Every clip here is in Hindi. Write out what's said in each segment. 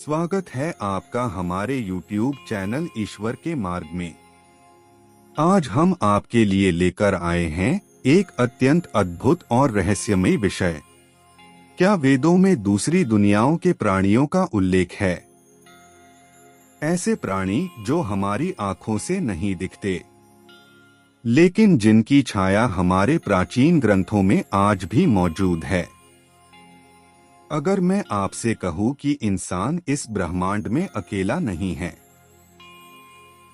स्वागत है आपका हमारे YouTube चैनल ईश्वर के मार्ग में। आज हम आपके लिए लेकर आए हैं एक अत्यंत अद्भुत और रहस्यमयी विषय। क्या वेदों में दूसरी दुनियाओं के प्राणियों का उल्लेख है? ऐसे प्राणी जो हमारी आंखों से नहीं दिखते, लेकिन जिनकी छाया हमारे प्राचीन ग्रंथों में आज भी मौजूद है। अगर मैं आपसे कहूं कि इंसान इस ब्रह्मांड में अकेला नहीं है,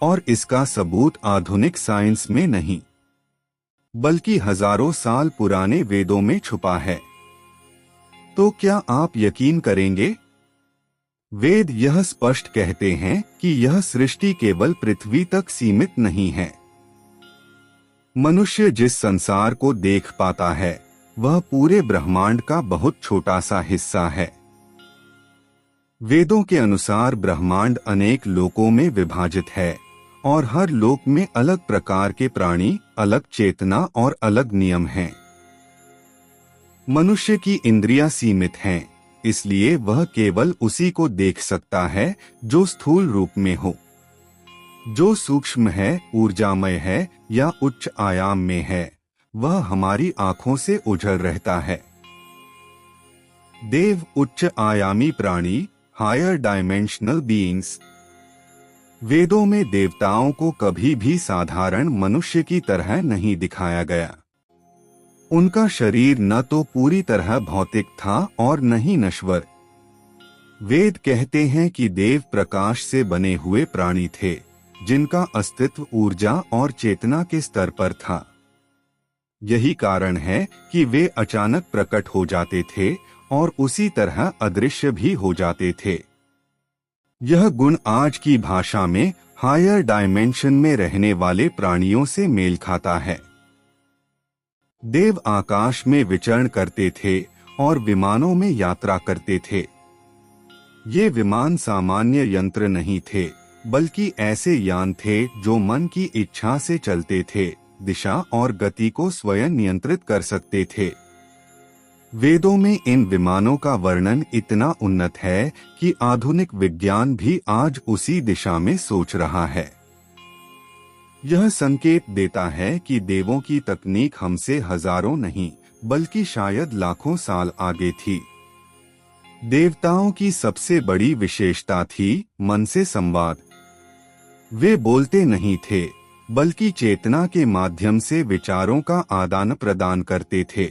और इसका सबूत आधुनिक साइंस में नहीं बल्कि हजारों साल पुराने वेदों में छुपा है, तो क्या आप यकीन करेंगे? वेद यह स्पष्ट कहते हैं कि यह सृष्टि केवल पृथ्वी तक सीमित नहीं है। मनुष्य जिस संसार को देख पाता है वह पूरे ब्रह्मांड का बहुत छोटा सा हिस्सा है। वेदों के अनुसार ब्रह्मांड अनेक लोकों में विभाजित है और हर लोक में अलग प्रकार के प्राणी, अलग चेतना और अलग नियम हैं। मनुष्य की इंद्रियां सीमित हैं, इसलिए वह केवल उसी को देख सकता है जो स्थूल रूप में हो। जो सूक्ष्म है, ऊर्जामय है या उच्च आयाम में है, वह हमारी आंखों से उजड़ रहता है। देव उच्च आयामी प्राणी, हायर डायमेंशनल बीइंग्स। वेदों में देवताओं को कभी भी साधारण मनुष्य की तरह नहीं दिखाया गया। उनका शरीर न तो पूरी तरह भौतिक था और न ही नश्वर। वेद कहते हैं कि देव प्रकाश से बने हुए प्राणी थे, जिनका अस्तित्व ऊर्जा और चेतना के स्तर पर था। यही कारण है कि वे अचानक प्रकट हो जाते थे और उसी तरह अदृश्य भी हो जाते थे। यह गुण आज की भाषा में हायर डायमेंशन में रहने वाले प्राणियों से मेल खाता है। देव आकाश में विचरण करते थे और विमानों में यात्रा करते थे। ये विमान सामान्य यंत्र नहीं थे, बल्कि ऐसे यान थे जो मन की इच्छा से चलते थे, दिशा और गति को स्वयं नियंत्रित कर सकते थे। वेदों में इन विमानों का वर्णन इतना उन्नत है कि आधुनिक विज्ञान भी आज उसी दिशा में सोच रहा है। यह संकेत देता है कि देवों की तकनीक हमसे हजारों नहीं बल्कि शायद लाखों साल आगे थी। देवताओं की सबसे बड़ी विशेषता थी मन से संवाद। वे बोलते नहीं थे, बल्कि चेतना के माध्यम से विचारों का आदान प्रदान करते थे।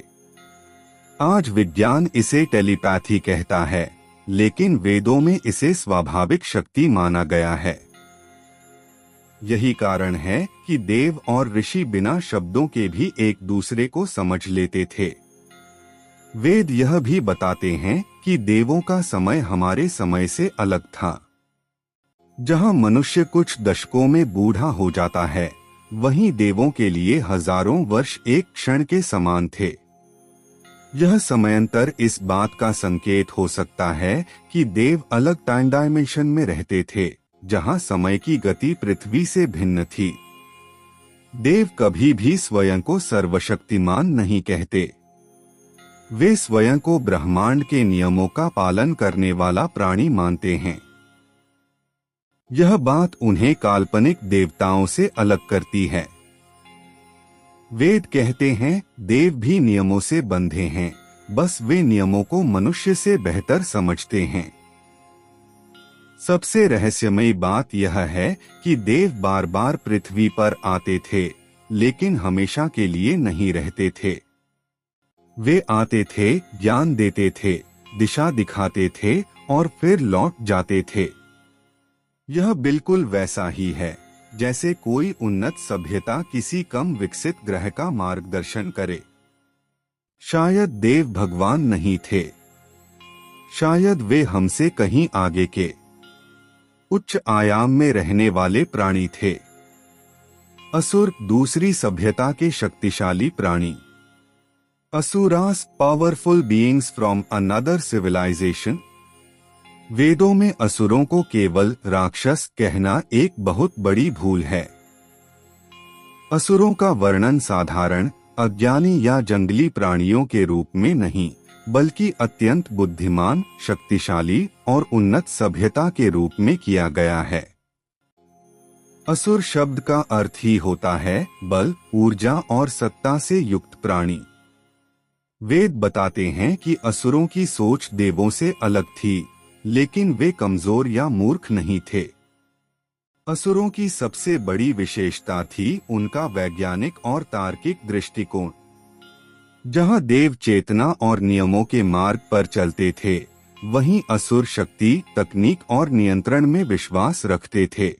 आज विज्ञान इसे टेलीपैथी कहता है, लेकिन वेदों में इसे स्वाभाविक शक्ति माना गया है। यही कारण है कि देव और ऋषि बिना शब्दों के भी एक दूसरे को समझ लेते थे। वेद यह भी बताते हैं कि देवों का समय हमारे समय से अलग था। जहां मनुष्य कुछ दशकों में बूढ़ा हो जाता है, वहीं देवों के लिए हजारों वर्ष एक क्षण के समान थे। यह समयांतर इस बात का संकेत हो सकता है कि देव अलग टाइम डायमेंशन में रहते थे, जहां समय की गति पृथ्वी से भिन्न थी। देव कभी भी स्वयं को सर्वशक्तिमान नहीं कहते। वे स्वयं को ब्रह्मांड के नियमों का पालन करने वाला प्राणी मानते हैं। यह बात उन्हें काल्पनिक देवताओं से अलग करती है। वेद कहते हैं देव भी नियमों से बंधे हैं, बस वे नियमों को मनुष्य से बेहतर समझते हैं। सबसे रहस्यमयी बात यह है कि देव बार बार पृथ्वी पर आते थे, लेकिन हमेशा के लिए नहीं रहते थे। वे आते थे, ज्ञान देते थे, दिशा दिखाते थे और फिर लौट जाते थे। यह बिल्कुल वैसा ही है जैसे कोई उन्नत सभ्यता किसी कम विकसित ग्रह का मार्गदर्शन करे। शायद देव भगवान नहीं थे, शायद वे हमसे कहीं आगे के उच्च आयाम में रहने वाले प्राणी थे। असुर दूसरी सभ्यता के शक्तिशाली प्राणी। Asuras powerful beings from another civilization. वेदों में असुरों को केवल राक्षस कहना एक बहुत बड़ी भूल है। असुरों का वर्णन साधारण, अज्ञानी या जंगली प्राणियों के रूप में नहीं, बल्कि अत्यंत बुद्धिमान, शक्तिशाली और उन्नत सभ्यता के रूप में किया गया है। असुर शब्द का अर्थ ही होता है बल, ऊर्जा और सत्ता से युक्त प्राणी। वेद बताते हैं कि असुरों की सोच देवों से अलग थी, लेकिन वे कमजोर या मूर्ख नहीं थे। असुरों की सबसे बड़ी विशेषता थी उनका वैज्ञानिक और तार्किक दृष्टिकोण। जहां देव चेतना और नियमों के मार्ग पर चलते थे, वहीं असुर शक्ति, तकनीक और नियंत्रण में विश्वास रखते थे।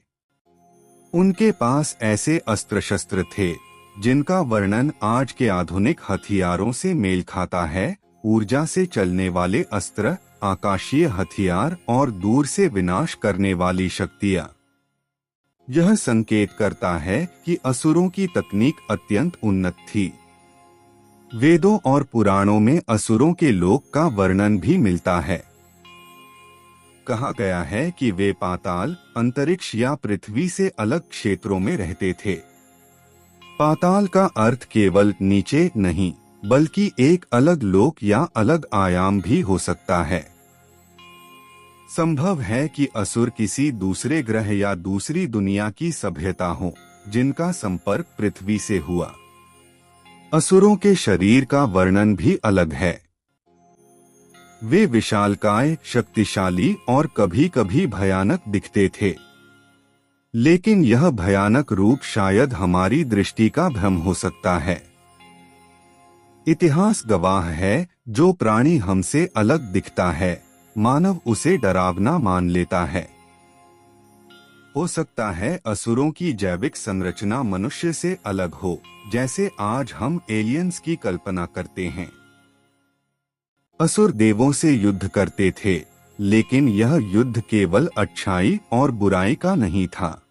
उनके पास ऐसे अस्त्र शस्त्र थे जिनका वर्णन आज के आधुनिक हथियारों से मेल खाता है। ऊर्जा से चलने वाले अस्त्र, आकाशीय हथियार और दूर से विनाश करने वाली शक्तियां। यह संकेत करता है कि असुरों की तकनीक अत्यंत उन्नत थी। वेदों और पुराणों में असुरों के लोक का वर्णन भी मिलता है। कहा गया है कि वे पाताल, अंतरिक्ष या पृथ्वी से अलग क्षेत्रों में रहते थे। पाताल का अर्थ केवल नीचे नहीं, बल्कि एक अलग लोक या अलग आयाम भी हो सकता है। संभव है कि असुर किसी दूसरे ग्रह या दूसरी दुनिया की सभ्यता हो, जिनका संपर्क पृथ्वी से हुआ। असुरों के शरीर का वर्णन भी अलग है। वे विशालकाय, शक्तिशाली और कभी-कभी भयानक दिखते थे। लेकिन यह भयानक रूप शायद हमारी दृष्टि का भ्रम हो सकता है। इतिहास गवाह है, जो प्राणी हमसे अलग दिखता है, मानव उसे डरावना मान लेता है। हो सकता है असुरों की जैविक संरचना मनुष्य से अलग हो, जैसे आज हम एलियंस की कल्पना करते हैं। असुर देवों से युद्ध करते थे, लेकिन यह युद्ध केवल अच्छाई और बुराई का नहीं था।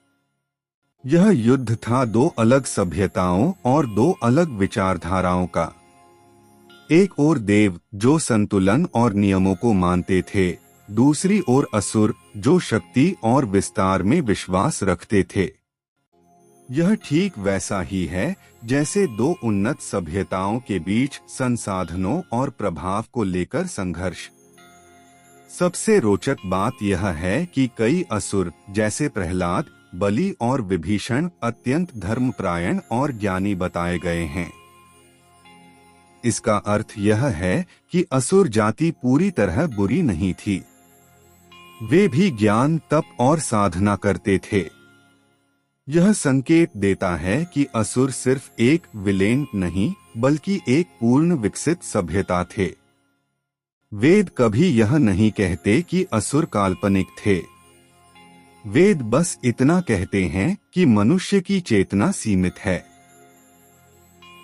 यह युद्ध था दो अलग सभ्यताओं और दो अलग विचारधाराओं का। एक ओर देव, जो संतुलन और नियमों को मानते थे, दूसरी ओर असुर, जो शक्ति और विस्तार में विश्वास रखते थे। यह ठीक वैसा ही है जैसे दो उन्नत सभ्यताओं के बीच संसाधनों और प्रभाव को लेकर संघर्ष। सबसे रोचक बात यह है कि कई असुर, जैसे प्रहलाद, बलि और विभीषण, अत्यंत धर्मपरायण और ज्ञानी बताए गए हैं। इसका अर्थ यह है कि असुर जाति पूरी तरह बुरी नहीं थी। वे भी ज्ञान, तप और साधना करते थे। यह संकेत देता है कि असुर सिर्फ एक विलेन नहीं, बल्कि एक पूर्ण विकसित सभ्यता थे। वेद कभी यह नहीं कहते कि असुर काल्पनिक थे। वेद बस इतना कहते हैं कि मनुष्य की चेतना सीमित है।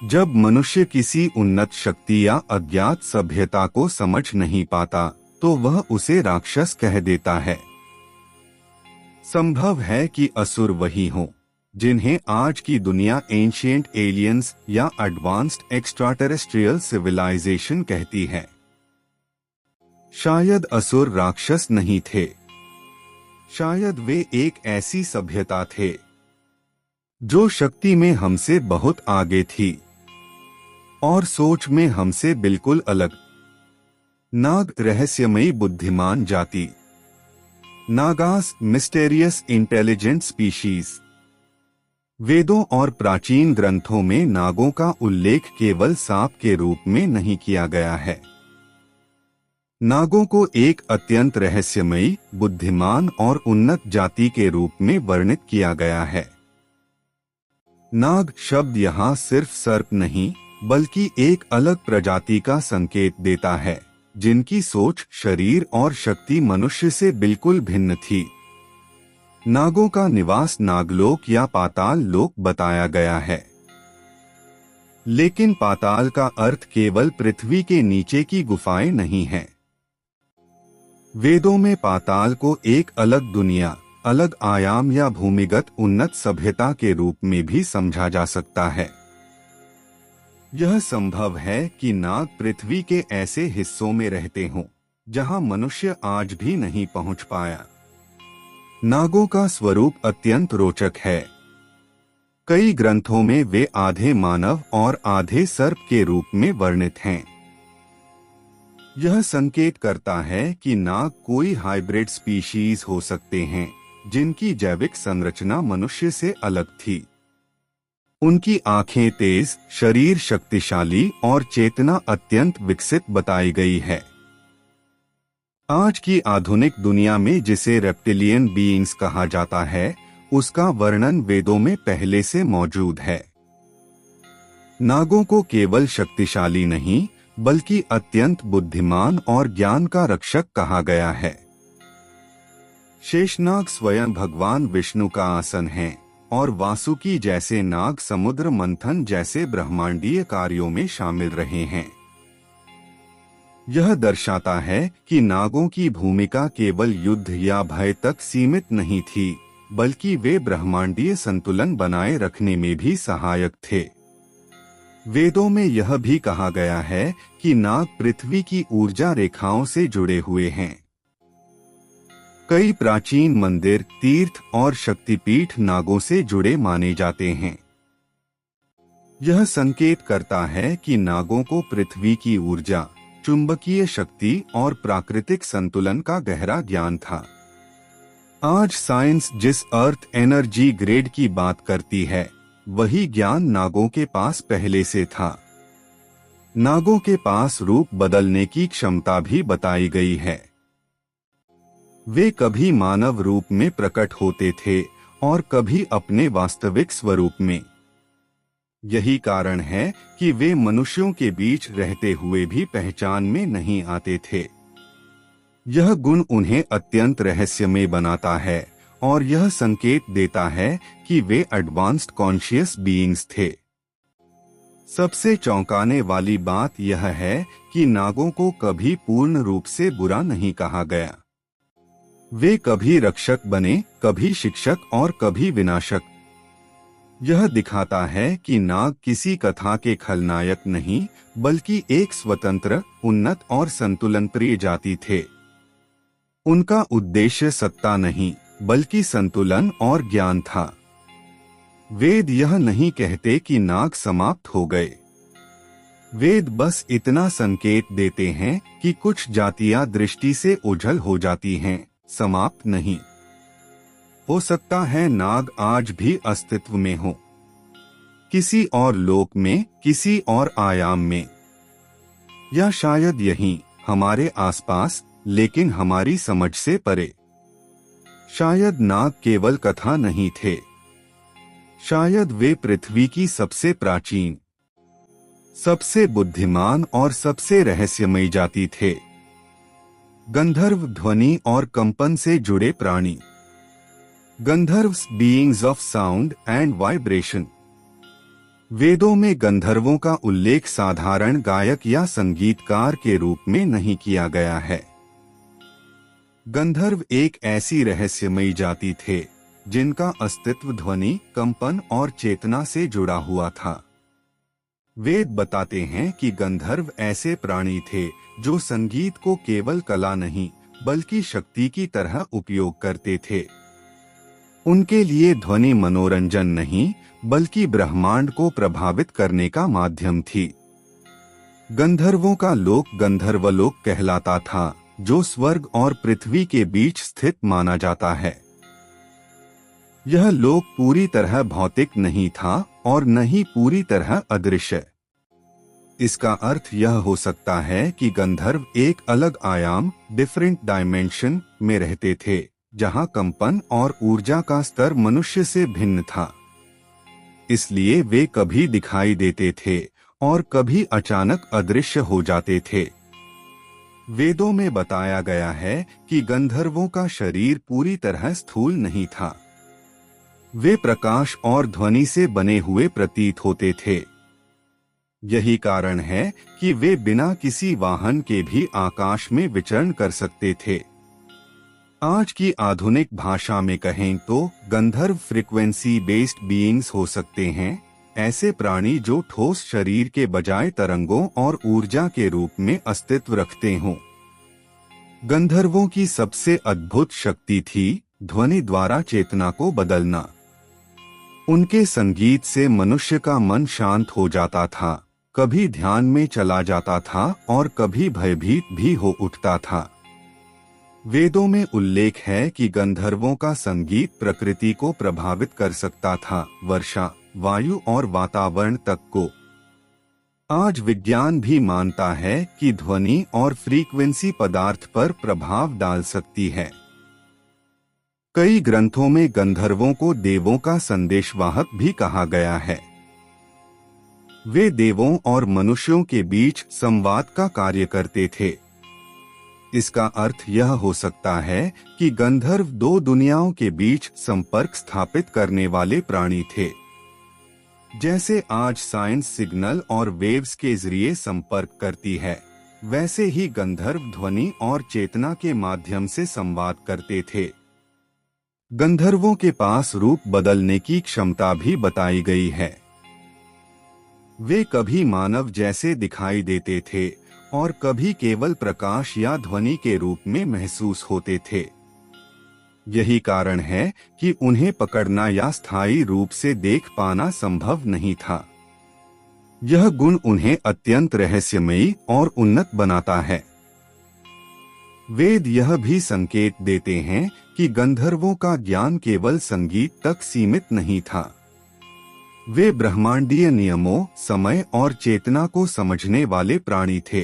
जब मनुष्य किसी उन्नत शक्ति या अज्ञात सभ्यता को समझ नहीं पाता, तो वह उसे राक्षस कह देता है। संभव है कि असुर वही हों, जिन्हें आज की दुनिया एंशिएंट एलियंस या एडवांस्ड एक्स्ट्राटेरेस्ट्रियल सिविलाइजेशन कहती है। शायद असुर राक्षस नहीं थे। शायद वे एक ऐसी सभ्यता थे जो शक्ति में हमसे बहुत आगे थी और सोच में हमसे बिल्कुल अलग। नाग, रहस्यमयी बुद्धिमान जाति। Nagas, mysterious intelligent species. वेदों और प्राचीन ग्रंथों में नागों का उल्लेख केवल सांप के रूप में नहीं किया गया है। नागों को एक अत्यंत रहस्यमयी, बुद्धिमान और उन्नत जाति के रूप में वर्णित किया गया है। नाग शब्द यहाँ सिर्फ सर्प नहीं, बल्कि एक अलग प्रजाति का संकेत देता है, जिनकी सोच, शरीर और शक्ति मनुष्य से बिल्कुल भिन्न थी। नागों का निवास नागलोक या पाताल लोक बताया गया है। लेकिन पाताल का अर्थ केवल पृथ्वी के नीचे की गुफाएं नहीं है। वेदों में पाताल को एक अलग दुनिया, अलग आयाम या भूमिगत उन्नत सभ्यता के रूप में भी समझा जा सकता है। यह संभव है कि नाग पृथ्वी के ऐसे हिस्सों में रहते हों जहां मनुष्य आज भी नहीं पहुंच पाया। नागों का स्वरूप अत्यंत रोचक है। कई ग्रंथों में वे आधे मानव और आधे सर्प के रूप में वर्णित हैं। यह संकेत करता है कि नाग कोई हाइब्रिड स्पीशीज हो सकते हैं जिनकी जैविक संरचना मनुष्य से अलग थी। उनकी आंखें तेज, शरीर शक्तिशाली और चेतना अत्यंत विकसित बताई गई है। आज की आधुनिक दुनिया में जिसे रेप्टिलियन बीइंग्स कहा जाता है, उसका वर्णन वेदों में पहले से मौजूद है। नागों को केवल शक्तिशाली नहीं बल्कि अत्यंत बुद्धिमान और ज्ञान का रक्षक कहा गया है। शेषनाग स्वयं भगवान विष्णु का आसन है और वासुकी जैसे नाग समुद्र मंथन जैसे ब्रह्मांडीय कार्यों में शामिल रहे हैं। यह दर्शाता है कि नागों की भूमिका केवल युद्ध या भय तक सीमित नहीं थी, बल्कि वे ब्रह्मांडीय संतुलन बनाए रखने में भी सहायक थे। वेदों में यह भी कहा गया है कि नाग पृथ्वी की ऊर्जा रेखाओं से जुड़े हुए हैं। कई प्राचीन मंदिर, तीर्थ और शक्तिपीठ नागों से जुड़े माने जाते हैं। यह संकेत करता है कि नागों को पृथ्वी की ऊर्जा, चुंबकीय शक्ति और प्राकृतिक संतुलन का गहरा ज्ञान था। आज साइंस जिस अर्थ एनर्जी ग्रेड की बात करती है, वही ज्ञान नागों के पास पहले से था। नागों के पास रूप बदलने की क्षमता भी बताई गई है। वे कभी मानव रूप में प्रकट होते थे और कभी अपने वास्तविक स्वरूप में। यही कारण है कि वे मनुष्यों के बीच रहते हुए भी पहचान में नहीं आते थे। यह गुण उन्हें अत्यंत रहस्यमय बनाता है और यह संकेत देता है कि वे एडवांस्ड कॉन्शियस बीइंग्स थे। सबसे चौंकाने वाली बात यह है कि नागों को कभी पूर्ण रूप से बुरा नहीं कहा गया। वे कभी रक्षक बने, कभी शिक्षक और कभी विनाशक। यह दिखाता है कि नाग किसी कथा के खलनायक नहीं, बल्कि एक स्वतंत्र, उन्नत और संतुलन प्रिय जाति थे। उनका उद्देश्य सत्ता नहीं, बल्कि संतुलन और ज्ञान था। वेद यह नहीं कहते कि नाग समाप्त हो गए। वेद बस इतना संकेत देते हैं कि कुछ जातियां दृष्टि से ओझल हो जाती हैं, समाप्त नहीं। हो सकता है नाग आज भी अस्तित्व में हो, किसी और लोक में, किसी और आयाम में, या शायद यहीं हमारे आसपास, लेकिन हमारी समझ से परे। शायद नाग केवल कथा नहीं थे, शायद वे पृथ्वी की सबसे प्राचीन, सबसे बुद्धिमान और सबसे रहस्यमयी जाति थे। गंधर्व ध्वनि और कंपन से जुड़े प्राणी। Gandharvas beings of sound and vibration. वेदों में गंधर्वों का उल्लेख साधारण गायक या संगीतकार के रूप में नहीं किया गया है। गंधर्व एक ऐसी रहस्यमयी जाति थे जिनका अस्तित्व ध्वनि, कंपन और चेतना से जुड़ा हुआ था। वेद बताते हैं कि गंधर्व ऐसे प्राणी थे जो संगीत को केवल कला नहीं, बल्कि शक्ति की तरह उपयोग करते थे। उनके लिए ध्वनि मनोरंजन नहीं, बल्कि ब्रह्मांड को प्रभावित करने का माध्यम थी। गंधर्वों का लोक गंधर्वलोक कहलाता था, जो स्वर्ग और पृथ्वी के बीच स्थित माना जाता है। यह लोक पूरी तरह भौतिक नहीं था और न ही पूरी तरह अदृश्य। इसका अर्थ यह हो सकता है कि गंधर्व एक अलग आयाम, डिफरेंट डायमेंशन में रहते थे, जहां कंपन और ऊर्जा का स्तर मनुष्य से भिन्न था। इसलिए वे कभी दिखाई देते थे और कभी अचानक अदृश्य हो जाते थे। वेदों में बताया गया है कि गंधर्वों का शरीर पूरी तरह स्थूल नहीं था। वे प्रकाश और ध्वनि से बने हुए प्रतीत होते थे। यही कारण है कि वे बिना किसी वाहन के भी आकाश में विचरण कर सकते थे। आज की आधुनिक भाषा में कहें तो गंधर्व फ्रीक्वेंसी बेस्ड बीइंग्स हो सकते हैं, ऐसे प्राणी जो ठोस शरीर के बजाय तरंगों और ऊर्जा के रूप में अस्तित्व रखते हों। गंधर्वों की सबसे अद्भुत शक्ति थी ध्वनि द्वारा चेतना को बदलना। उनके संगीत से मनुष्य का मन शांत हो जाता था कभी ध्यान में चला जाता था और कभी भयभीत भी हो उठता था। वेदों में उल्लेख है कि गंधर्वों का संगीत प्रकृति को प्रभावित कर सकता था, वर्षा, वायु और वातावरण तक को। आज विज्ञान भी मानता है कि ध्वनि और फ्रीक्वेंसी पदार्थ पर प्रभाव डाल सकती है। कई ग्रंथों में गंधर्वों को देवों का संदेशवाहक भी कहा गया है। वे देवों और मनुष्यों के बीच संवाद का कार्य करते थे। इसका अर्थ यह हो सकता है कि गंधर्व दो दुनियाओं के बीच संपर्क स्थापित करने वाले प्राणी थे। जैसे आज साइंस सिग्नल और वेव्स के जरिए संपर्क करती है, वैसे ही गंधर्व ध्वनि और चेतना के माध्यम से संवाद करते थे। गंधर्वों के पास रूप बदलने की क्षमता भी बताई गई है। वे कभी मानव जैसे दिखाई देते थे और कभी केवल प्रकाश या ध्वनि के रूप में महसूस होते थे। यही कारण है कि उन्हें पकड़ना या स्थायी रूप से देख पाना संभव नहीं था। यह गुण उन्हें अत्यंत रहस्यमयी और उन्नत बनाता है। वेद यह भी संकेत देते हैं कि गंधर्वों का ज्ञान केवल संगीत तक सीमित नहीं था। वे ब्रह्मांडीय नियमों, समय और चेतना को समझने वाले प्राणी थे।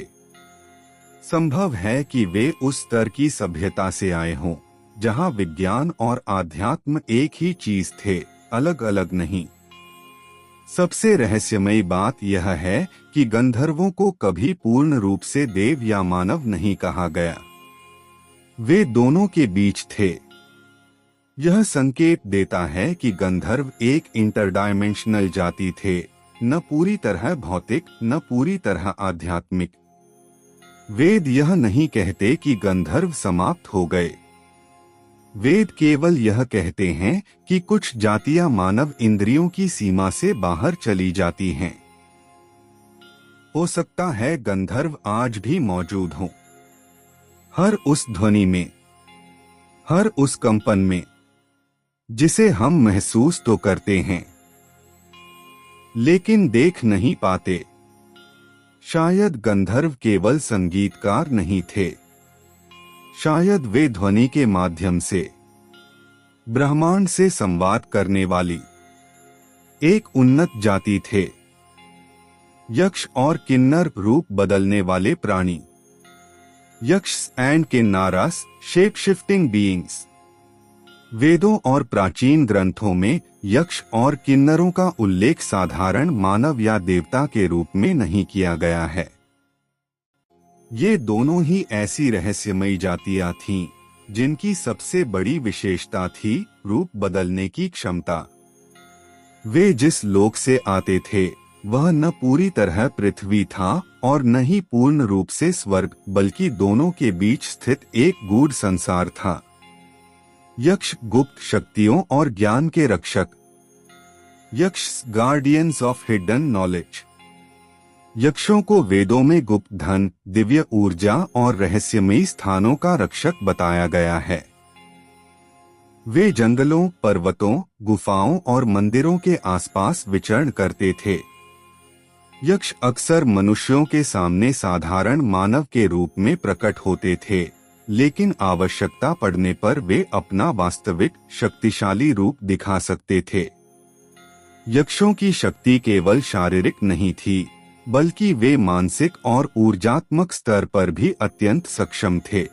संभव है कि वे उस स्तर की सभ्यता से आए हों जहां विज्ञान और आध्यात्म एक ही चीज थे, अलग अलग नहीं। सबसे रहस्यमयी बात यह है कि गंधर्वों को कभी पूर्ण रूप से देव या मानव नहीं कहा गया। वे दोनों के बीच थे। यह संकेत देता है कि गंधर्व एक इंटरडायमेंशनल जाति थे, न पूरी तरह भौतिक न पूरी तरह आध्यात्मिक। वेद यह नहीं कहते कि गंधर्व समाप्त हो गए। वेद केवल यह कहते हैं कि कुछ जातियां मानव इंद्रियों की सीमा से बाहर चली जाती हैं। हो सकता है गंधर्व आज भी मौजूद हों, हर उस ध्वनि में, हर उस कंपन में जिसे हम महसूस तो करते हैं लेकिन देख नहीं पाते। शायद गंधर्व केवल संगीतकार नहीं थे, शायद वे ध्वनि के माध्यम से ब्रह्मांड से संवाद करने वाली एक उन्नत जाति थे। यक्ष और किन्नर रूप बदलने वाले प्राणी। यक्ष एंड किन्नारास शेप शिफ्टिंग बीइंग्स। वेदों और प्राचीन ग्रंथों में यक्ष और किन्नरों का उल्लेख साधारण मानव या देवता के रूप में नहीं किया गया है। ये दोनों ही ऐसी रहस्यमयी जातियां थीं जिनकी सबसे बड़ी विशेषता थी रूप बदलने की क्षमता। वे जिस लोक से आते थे वह न पूरी तरह पृथ्वी था और न ही पूर्ण रूप से स्वर्ग, बल्कि दोनों के बीच स्थित एक गूढ़ संसार था। यक्ष गुप्त शक्तियों और ज्ञान के रक्षक। यक्ष गार्डियंस ऑफ हिडन नॉलेज। यक्षों को वेदों में गुप्त धन, दिव्य ऊर्जा और रहस्यमयी स्थानों का रक्षक बताया गया है। वे जंगलों, पर्वतों, गुफाओं और मंदिरों के आसपास विचरण करते थे। यक्ष अक्सर मनुष्यों के सामने साधारण मानव के रूप में प्रकट होते थे, लेकिन आवश्यकता पड़ने पर वे अपना वास्तविक शक्तिशाली रूप दिखा सकते थे। यक्षों की शक्ति केवल शारीरिक नहीं थी, बल्कि वे मानसिक और ऊर्जात्मक स्तर पर भी अत्यंत सक्षम थे।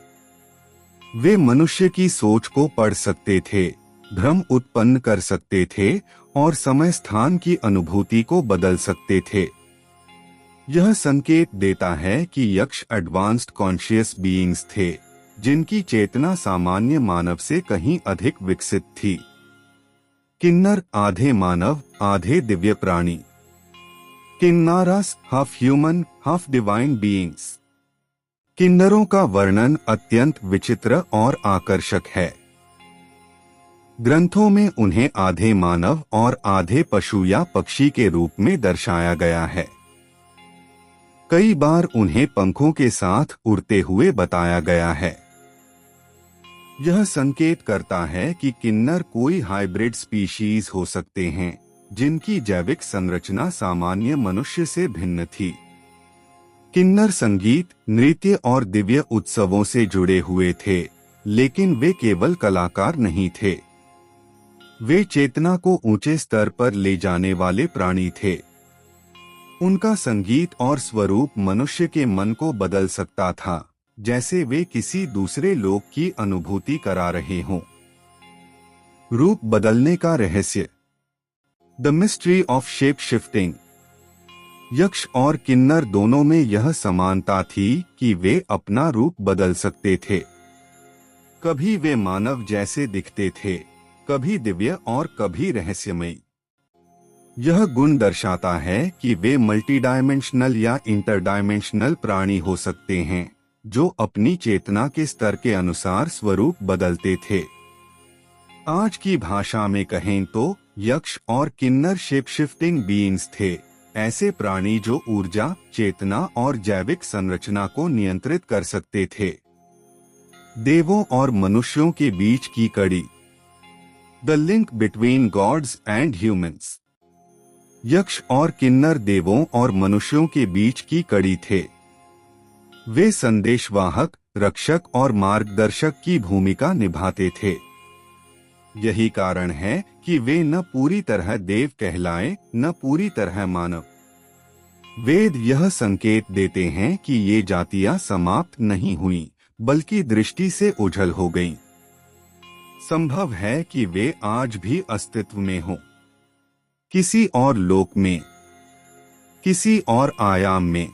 वे मनुष्य की सोच को पढ़ सकते थे, भ्रम उत्पन्न कर सकते थे और समय स्थान की अनुभूति को बदल सकते थे। यह संकेत देता है कि यक्ष एडवांस्ड कॉन्शियस बीइंग्स थे, जिनकी चेतना सामान्य मानव से कहीं अधिक विकसित थी। किन्नर आधे मानव आधे दिव्य प्राणी। Kinnaras half human half divine beings. किन्नरों का वर्णन अत्यंत विचित्र और आकर्षक है। ग्रंथों में उन्हें आधे मानव और आधे पशु या पक्षी के रूप में दर्शाया गया है। कई बार उन्हें पंखों के साथ उड़ते हुए बताया गया है। यह संकेत करता है कि किन्नर कोई हाइब्रिड स्पीशीज हो सकते हैं, जिनकी जैविक संरचना सामान्य मनुष्य से भिन्न थी। किन्नर संगीत, नृत्य और दिव्य उत्सवों से जुड़े हुए थे, लेकिन वे केवल कलाकार नहीं थे। वे चेतना को ऊंचे स्तर पर ले जाने वाले प्राणी थे। उनका संगीत और स्वरूप मनुष्य के मन को बदल सकता था, जैसे वे किसी दूसरे लोक की अनुभूति करा रहे हों। रूप बदलने का रहस्य, the mystery of shape shifting. यक्ष और किन्नर दोनों में यह समानता थी कि वे अपना रूप बदल सकते थे। कभी वे मानव जैसे दिखते थे, कभी दिव्य और कभी रहस्यमयी। यह गुण दर्शाता है कि वे मल्टीडायमेंशनल या इंटरडायमेंशनल प्राणी हो सकते हैं, जो अपनी चेतना के स्तर के अनुसार स्वरूप बदलते थे। आज की भाषा में कहें तो यक्ष और किन्नर शेप शिफ्टिंग बीइंग्स थे, ऐसे प्राणी जो ऊर्जा, चेतना और जैविक संरचना को नियंत्रित कर सकते थे। देवों और मनुष्यों के बीच की कड़ी, the link between gods and humans. यक्ष और किन्नर देवों और मनुष्यों के बीच की कड़ी थे। वे संदेशवाहक, रक्षक और मार्गदर्शक की भूमिका निभाते थे। यही कारण है कि वे न पूरी तरह देव कहलाए, न पूरी तरह मानव। वेद यह संकेत देते हैं कि ये जातियां समाप्त नहीं हुईं, बल्कि दृष्टि से ओझल हो गईं। संभव है कि वे आज भी अस्तित्व में हों, किसी और लोक में, किसी और आयाम में,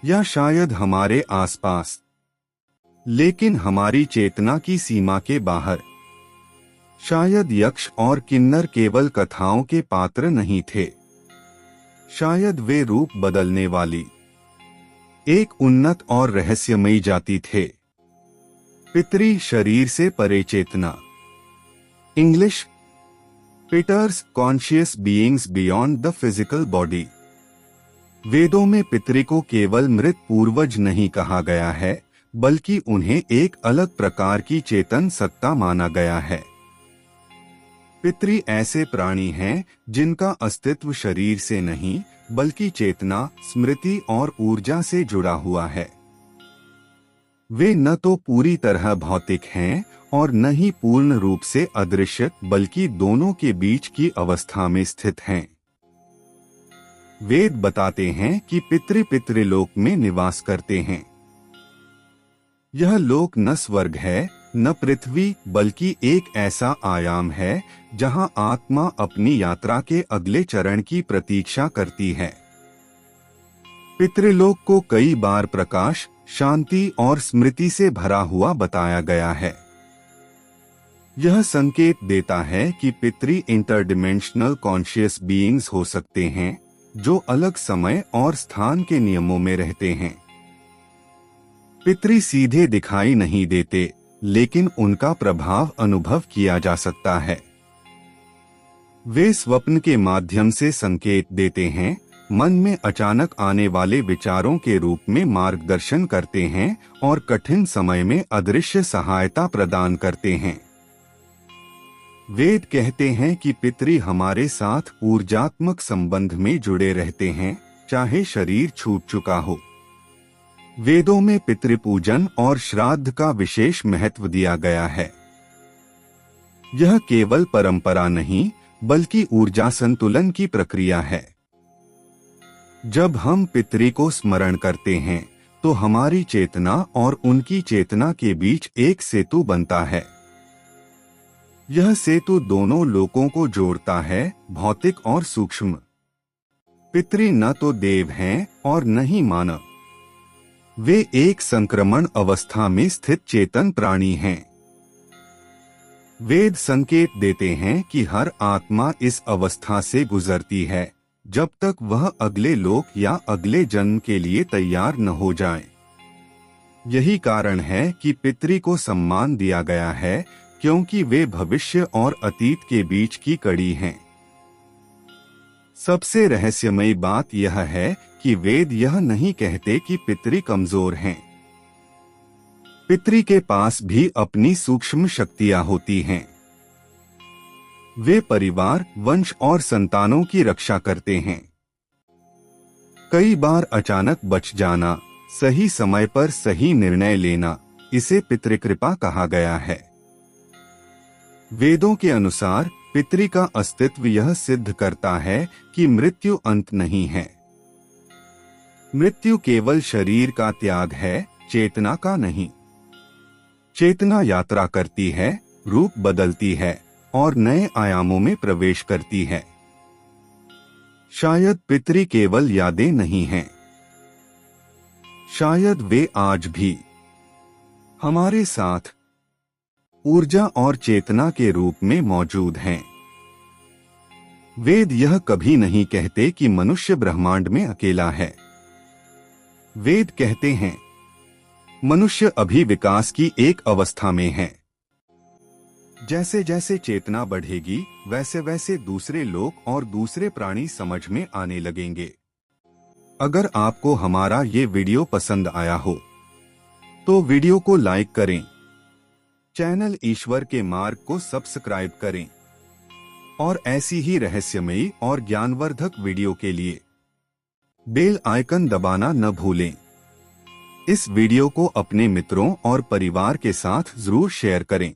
या शायद हमारे आसपास, लेकिन हमारी चेतना की सीमा के बाहर। शायद यक्ष और किन्नर केवल कथाओं के पात्र नहीं थे। शायद वे रूप बदलने वाली एक उन्नत और रहस्यमयी जाति थे। पितरी शरीर से परे चेतना, English Pitris, conscious beings beyond the physical body. वेदों में पितरी को केवल मृत पूर्वज नहीं कहा गया है, बल्कि उन्हें एक अलग प्रकार की चेतन सत्ता माना गया है। पितरी ऐसे प्राणी हैं जिनका अस्तित्व शरीर से नहीं, बल्कि चेतना, स्मृति और ऊर्जा से जुड़ा हुआ है। वे न तो पूरी तरह भौतिक हैं और न ही पूर्ण रूप से अदृश्य, बल्कि दोनों के बीच की अवस्था में स्थित हैं। वेद बताते हैं कि पितृलोक में निवास करते हैं। यह लोक न स्वर्ग है, न पृथ्वी, बल्कि एक ऐसा आयाम है जहां आत्मा अपनी यात्रा के अगले चरण की प्रतीक्षा करती है। पितृलोक को कई बार प्रकाश, शांति और स्मृति से भरा हुआ बताया गया है। यह संकेत देता है कि पितरी इंटरडिमेंशनल कॉन्शियस बीइंग्स हो सकते हैं, जो अलग समय और स्थान के नियमों में रहते हैं। पितरी सीधे दिखाई नहीं देते, लेकिन उनका प्रभाव अनुभव किया जा सकता है। वे स्वप्न के माध्यम से संकेत देते हैं, मन में अचानक आने वाले विचारों के रूप में मार्गदर्शन करते हैं और कठिन समय में अदृश्य सहायता प्रदान करते हैं। वेद कहते हैं कि पितरी हमारे साथ ऊर्जात्मक संबंध में जुड़े रहते हैं, चाहे शरीर छूट चुका हो। वेदों में पितृपूजन और श्राद्ध का विशेष महत्व दिया गया है। यह केवल परंपरा नहीं, बल्कि ऊर्जा संतुलन की प्रक्रिया है। जब हम पितरी को स्मरण करते हैं, तो हमारी चेतना और उनकी चेतना के बीच एक सेतु बनता है। यह सेतु दोनों लोकों को जोड़ता है, भौतिक और सूक्ष्म। पितरी न तो देव हैं और न ही मानव। वे एक संक्रमण अवस्था में स्थित चेतन प्राणी हैं। वेद संकेत देते हैं कि हर आत्मा इस अवस्था से गुजरती है, जब तक वह अगले लोक या अगले जन्म के लिए तैयार न हो जाए। यही कारण है कि पितरी को सम्मान दिया गया है, क्योंकि वे भविष्य और अतीत के बीच की कड़ी हैं। सबसे रहस्यमयी बात यह है कि वेद यह नहीं कहते कि पितरी कमजोर हैं। पितरी के पास भी अपनी सूक्ष्म शक्तियां होती हैं। वे परिवार, वंश और संतानों की रक्षा करते हैं। कई बार अचानक बच जाना, सही समय पर सही निर्णय लेना, इसे पितृकृपा कहा गया है। वेदों के अनुसार पितृ का अस्तित्व यह सिद्ध करता है कि मृत्यु अंत नहीं है। मृत्यु केवल शरीर का त्याग है, चेतना का नहीं। चेतना यात्रा करती है, रूप बदलती है और नए आयामों में प्रवेश करती है। शायद पितृ केवल यादें नहीं हैं, शायद वे आज भी हमारे साथ ऊर्जा और चेतना के रूप में मौजूद हैं। वेद यह कभी नहीं कहते कि मनुष्य ब्रह्मांड में अकेला है। वेद कहते हैं मनुष्य अभी विकास की एक अवस्था में है। जैसे जैसे चेतना बढ़ेगी, वैसे वैसे दूसरे लोक और दूसरे प्राणी समझ में आने लगेंगे। अगर आपको हमारा ये वीडियो पसंद आया हो तो वीडियो को लाइक करें, चैनल ईश्वर के मार्ग को सब्सक्राइब करें और ऐसी ही रहस्यमयी और ज्ञानवर्धक वीडियो के लिए बेल आइकन दबाना न भूलें। इस वीडियो को अपने मित्रों और परिवार के साथ जरूर शेयर करें।